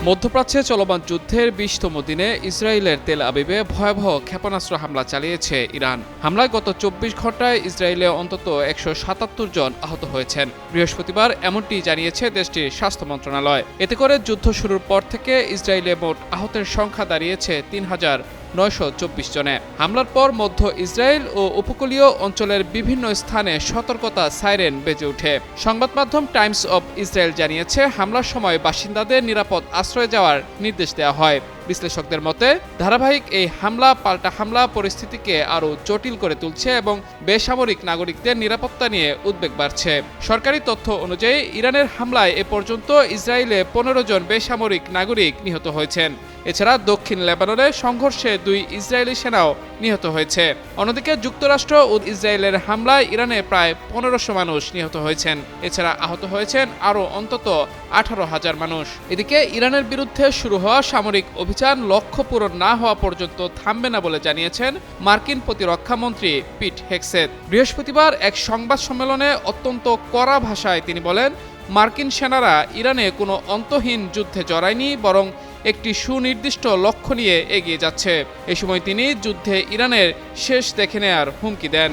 মধ্যপ্রাচ্যে চলমান যুদ্ধের ২০তম দিনে ইসরায়েলের তেল আবিবে ভয়াবহ ক্ষেপণাস্ত্র হামলা চালিয়েছে ইরান। হামলায় গত ২৪ ঘন্টায় ইসরায়েলে অন্তত ১৭৭ জন আহত হয়েছেন। বৃহস্পতিবার এমনটি জানিয়েছে দেশটির স্বাস্থ্য মন্ত্রণালয়। এতে করে যুদ্ধ শুরুর পর থেকে ইসরায়েলে মোট আহতের সংখ্যা দাঁড়িয়েছে ৩,৯২৪ জনে। হামলার পর মধ্য ইসরায়েল ও উপকূলীয় অঞ্চলের বিভিন্ন স্থানে সতর্কতা সাইরেন বেজে ওঠে। সংবাদ মাধ্যম টাইমস অব ইসরায়েল জানিয়েছে, হামলার সময় বাসিন্দাদের নিরাপদ আশ্রয়ে যাওয়ার নির্দেশ দেওয়া হয়। বিশ্লেষকদের মতে, ধারাবাহিক এই হামলা পাল্টা হামলা পরিস্থিতিকে আরও জটিল করে তুলছে এবং বেসামরিক নাগরিকদের নিরাপত্তা নিয়ে উদ্বেগ বাড়ছে। সরকারি তথ্য অনুযায়ী ইরানের হামলায় এ পর্যন্ত ইসরায়েলে ১৫ জন বেসামরিক নাগরিক নিহত হয়েছেন। এছাড়া দক্ষিণ লেবাননে সংঘর্ষে ২ ইসরায়েলি সেনাও নিহত হয়েছে। অন্যদিকে যুক্তরাষ্ট্র ও ইসরায়েলের হামলায় ইরানে প্রায় ১৫০০ মানুষ নিহত হয়েছেন। এছাড়া আহত হয়েছেন আরও অন্তত ১৮,০০০ মানুষ। এদিকে ইরানের বিরুদ্ধে শুরু হওয়া সামরিক অভিযান লক্ষ্য পূরণ না হওয়া পর্যন্ত থামবে না বলে জানিয়েছেন মার্কিন প্রতিরক্ষা মন্ত্রী পিট হেগসেথ। বৃহস্পতিবার এক সংবাদ সম্মেলনে অত্যন্ত কড়া ভাষায় তিনি বলেন, মার্কিন সেনারা ইরানে কোনো অন্তহীন যুদ্ধে জড়ায়নি, বরং একটি সুনির্দিষ্ট লক্ষ্য নিয়ে এগিয়ে যাচ্ছে। এ সময় তিনি যুদ্ধে ইরানের শেষ দেখে নেয়ার হুমকি দেন।